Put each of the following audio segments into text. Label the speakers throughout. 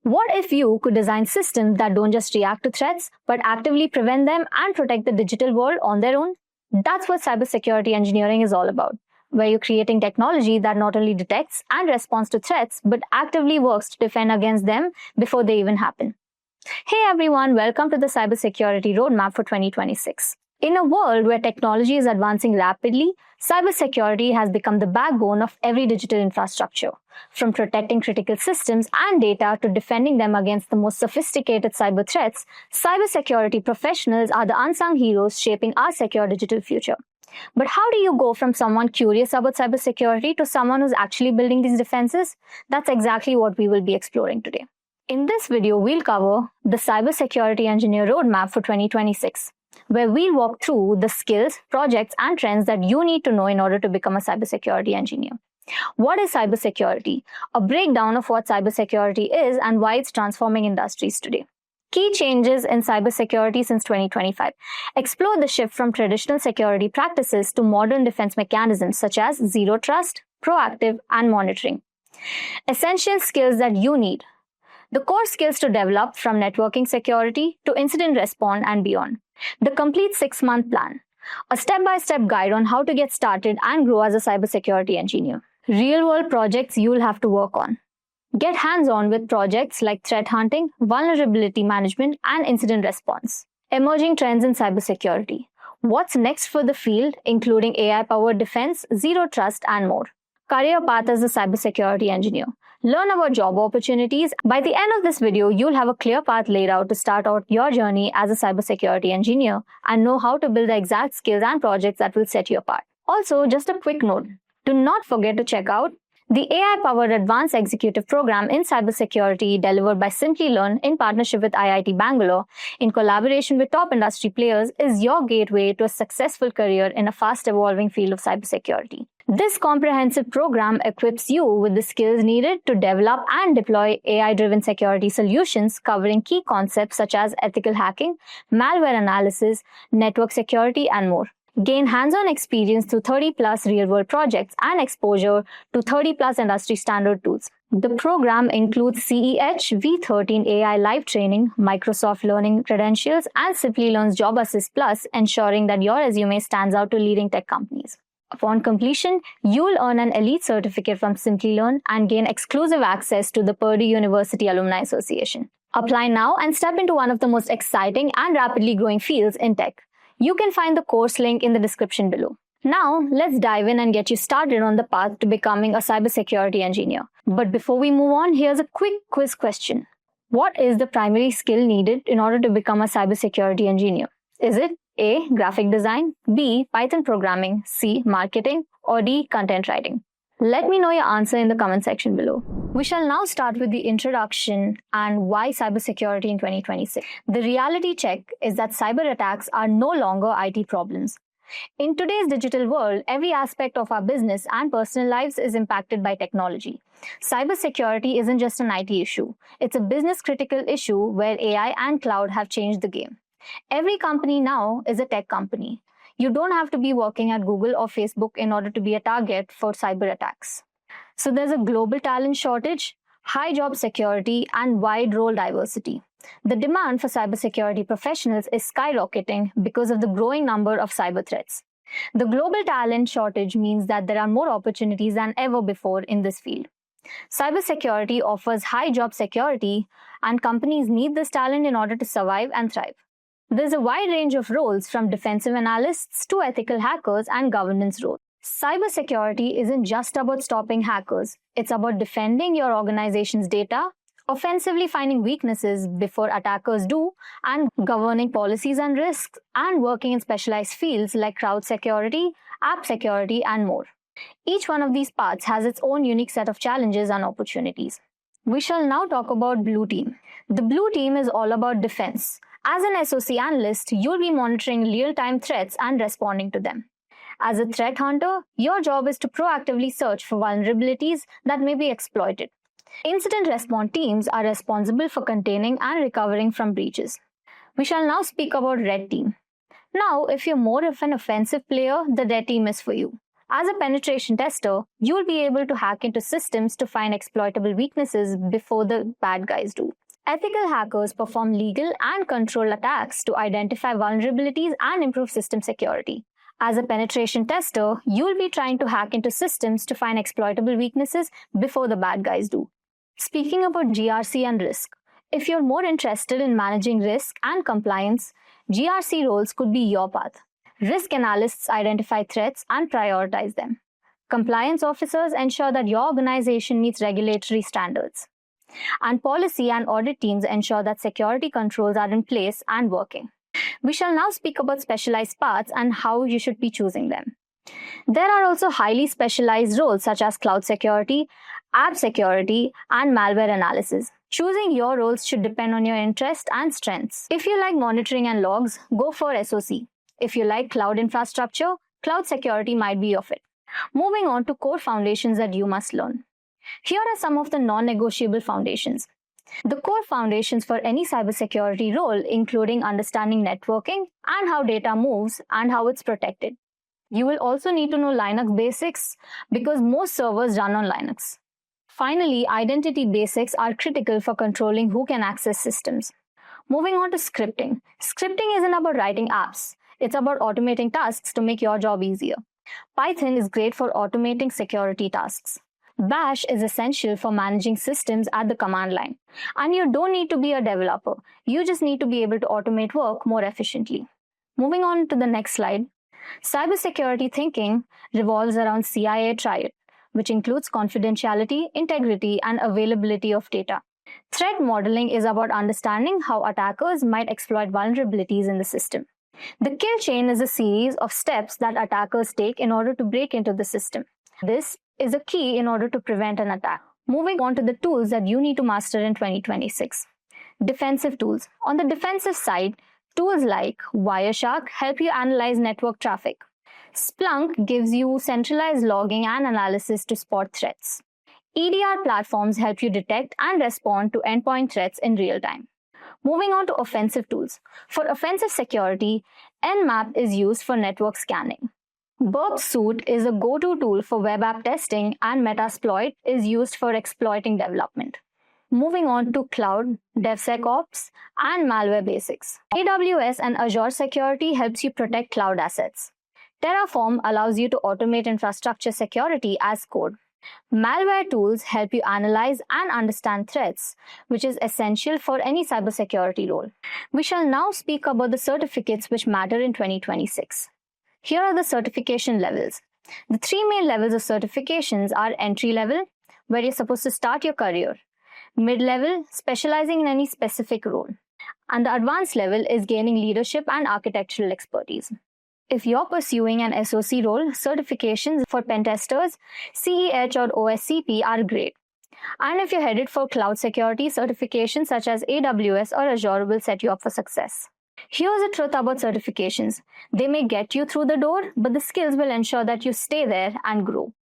Speaker 1: What if you could design systems that don't just react to threats, but actively prevent them and protect the digital world on their own? That's what cybersecurity engineering is all about, where you're creating technology that not only detects and responds to threats, but actively works to defend against them before they even happen. Hey everyone, welcome to the Cybersecurity Roadmap for 2026. In a world where technology is advancing rapidly, cybersecurity has become the backbone of every digital infrastructure. From protecting critical systems and data to defending them against the most sophisticated cyber threats, cybersecurity professionals are the unsung heroes shaping our secure digital future. But how do you go from someone curious about cybersecurity to someone who's actually building these defenses? That's exactly what we will be exploring today. In this video, we'll cover the Cybersecurity Engineer Roadmap for 2026, where we'll walk through the skills, projects, and trends that you need to know in order to become a cybersecurity engineer. What is cybersecurity? A breakdown of what cybersecurity is and why it's transforming industries today. Key changes in cybersecurity since 2025. Explore the shift from traditional security practices to modern defense mechanisms such as zero trust, proactive, and monitoring. Essential skills that you need. The core skills to develop from networking security to incident response and beyond. The complete 6-month plan. A step-by-step guide on how to get started and grow as a cybersecurity engineer. Real-world projects you'll have to work on. Get hands-on with projects like threat hunting, vulnerability management, and incident response. Emerging trends in cybersecurity. What's next for the field, including AI-powered defense, zero trust, and more. Career path as a cybersecurity engineer. Learn about job opportunities. By the end of this video, you'll have a clear path laid out to start out your journey as a cybersecurity engineer and know how to build the exact skills and projects that will set you apart. Also, just a quick note, do not forget to check out the AI-powered Advanced Executive Program in Cybersecurity delivered by Simplilearn in partnership with IIT Bangalore in collaboration with top industry players is your gateway to a successful career in a fast-evolving field of cybersecurity. This comprehensive program equips you with the skills needed to develop and deploy AI-driven security solutions covering key concepts such as ethical hacking, malware analysis, network security, and more. Gain hands-on experience through 30+ real-world projects and exposure to 30+ industry standard tools. The program includes CEH V13 AI live training, Microsoft Learning credentials, and Simplilearn's Job Assist Plus, ensuring that your resume stands out to leading tech companies. Upon completion, you'll earn an elite certificate from Simplilearn and gain exclusive access to the Purdue University Alumni Association. Apply now and step into one of the most exciting and rapidly growing fields in tech. You can find the course link in the description below. Now, let's dive in and get you started on the path to becoming a cybersecurity engineer. But before we move on, here's a quick quiz question. What is the primary skill needed in order to become a cybersecurity engineer? Is it A. Graphic design, B. Python programming, C. Marketing, or D. Content writing? Let me know your answer in the comment section below. We shall now start with the introduction and why cybersecurity in 2026. The reality check is that cyber attacks are no longer IT problems. In today's digital world, every aspect of our business and personal lives is impacted by technology. Cybersecurity isn't just an IT issue. It's a business-critical issue where AI and cloud have changed the game. Every company now is a tech company. You don't have to be working at Google or Facebook in order to be a target for cyber attacks. So there's a global talent shortage, high job security, and wide role diversity. The demand for cybersecurity professionals is skyrocketing because of the growing number of cyber threats. The global talent shortage means that there are more opportunities than ever before in this field. Cybersecurity offers high job security, and companies need this talent in order to survive and thrive. There's a wide range of roles from defensive analysts to ethical hackers and governance roles. Cybersecurity isn't just about stopping hackers. It's about defending your organization's data, offensively finding weaknesses before attackers do, and governing policies and risks, and working in specialized fields like crowd security, app security, and more. Each one of these paths has its own unique set of challenges and opportunities. We shall now talk about Blue Team. The Blue Team is all about defense. As an SOC analyst, you'll be monitoring real-time threats and responding to them. As a threat hunter, your job is to proactively search for vulnerabilities that may be exploited. Incident response teams are responsible for containing and recovering from breaches. We shall now speak about Red Team. Now, if you're more of an offensive player, the Red Team is for you. As a penetration tester, you'll be able to hack into systems to find exploitable weaknesses before the bad guys do. Ethical hackers perform legal and controlled attacks to identify vulnerabilities and improve system security. As a penetration tester, you'll be trying to hack into systems to find exploitable weaknesses before the bad guys do. Speaking about GRC and risk, if you're more interested in managing risk and compliance, GRC roles could be your path. Risk analysts identify threats and prioritize them. Compliance officers ensure that your organization meets regulatory standards. And policy and audit teams ensure that security controls are in place and working. We shall now speak about specialized paths and how you should be choosing them. There are also highly specialized roles such as cloud security, app security, and malware analysis. Choosing your roles should depend on your interest and strengths. If you like monitoring and logs, go for SOC. If you like cloud infrastructure, cloud security might be your fit. Moving on to core foundations that you must learn. Here are some of the non-negotiable foundations. The core foundations for any cybersecurity role, including understanding networking and how data moves and how it's protected. You will also need to know Linux basics because most servers run on Linux. Finally, identity basics are critical for controlling who can access systems. Moving on to scripting. Scripting isn't about writing apps. It's about automating tasks to make your job easier. Python is great for automating security tasks. Bash is essential for managing systems at the command line. And you don't need to be a developer. You just need to be able to automate work more efficiently. Moving on to the next slide. Cybersecurity thinking revolves around CIA triad, which includes confidentiality, integrity, and availability of data. Threat modeling is about understanding how attackers might exploit vulnerabilities in the system. The kill chain is a series of steps that attackers take in order to break into the system. This is a key in order to prevent an attack. Moving on to the tools that you need to master in 2026. Defensive tools. On the defensive side, tools like Wireshark help you analyze network traffic. Splunk gives you centralized logging and analysis to spot threats. EDR platforms help you detect and respond to endpoint threats in real time. Moving on to offensive tools. For offensive security, Nmap is used for network scanning. Burp Suite is a go-to tool for web app testing, and Metasploit is used for exploiting development. Moving on to cloud, DevSecOps, and malware basics. AWS and Azure Security helps you protect cloud assets. Terraform allows you to automate infrastructure security as code. Malware tools help you analyze and understand threats, which is essential for any cybersecurity role. We shall now speak about the certificates which matter in 2026. Here are the certification levels. The three main levels of certifications are entry level, where you're supposed to start your career, mid-level, specializing in any specific role, and the advanced level is gaining leadership and architectural expertise. If you're pursuing an SOC role, certifications for pen testers, CEH or OSCP are great. And if you're headed for cloud security, certifications such as AWS or Azure will set you up for success. Here's the truth about certifications. They may get you through the door, but the skills will ensure that you stay there and grow.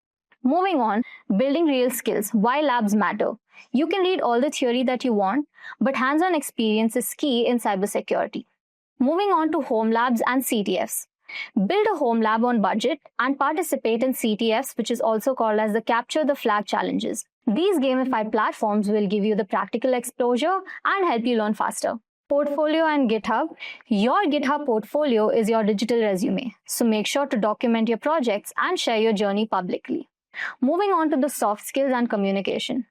Speaker 1: Moving on, building real skills. Why labs matter. You can read all the theory that you want, but hands-on experience is key in cybersecurity. Moving on to home labs and CTFs. Build a home lab on budget and participate in CTFs, which is also called as the Capture the Flag challenges. These gamified platforms will give you the practical exposure and help you learn faster. Portfolio and GitHub. Your GitHub portfolio is your digital resume, so make sure to document your projects and share your journey publicly. Moving on to the soft skills and communication.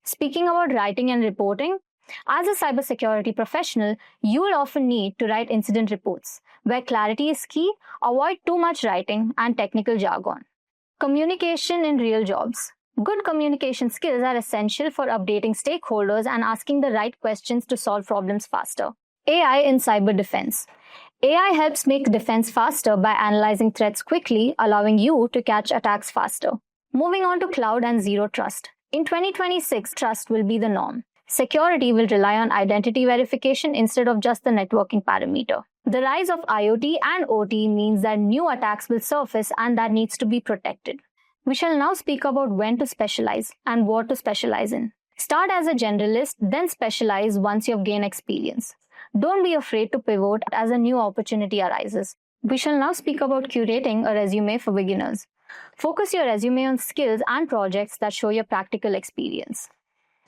Speaker 1: Speaking about writing and reporting, as a cybersecurity professional, you will often need to write incident reports, where clarity is key. Avoid too much writing and technical jargon. Communication in real jobs. Good communication skills are essential for updating stakeholders and asking the right questions to solve problems faster. AI in cyber defense. AI helps make defense faster by analyzing threats quickly, allowing you to catch attacks faster. Moving on to cloud and zero trust. In 2026, trust will be the norm. Security will rely on identity verification instead of just the networking parameter. The rise of IoT and OT means that new attacks will surface and that needs to be protected. We shall now speak about when to specialize and what to specialize in. Start as a generalist, then specialize once you've gained experience. Don't be afraid to pivot as a new opportunity arises. We shall now speak about curating a resume for beginners. Focus your resume on skills and projects that show your practical experience.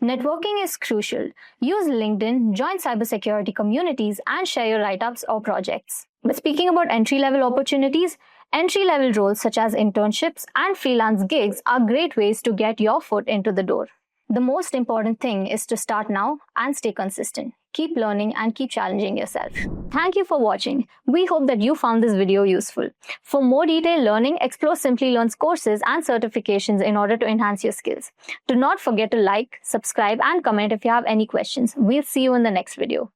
Speaker 1: Networking is crucial. Use LinkedIn, join cybersecurity communities, and share your write-ups or projects. But speaking about entry-level opportunities, entry-level roles such as internships and freelance gigs are great ways to get your foot into the door. The most important thing is to start now and stay consistent. Keep learning and keep challenging yourself. Thank you for watching. We hope that you found this video useful. For more detailed learning, explore Simplilearn's courses and certifications in order to enhance your skills. Do not forget to like, subscribe, and comment if you have any questions. We'll see you in the next video.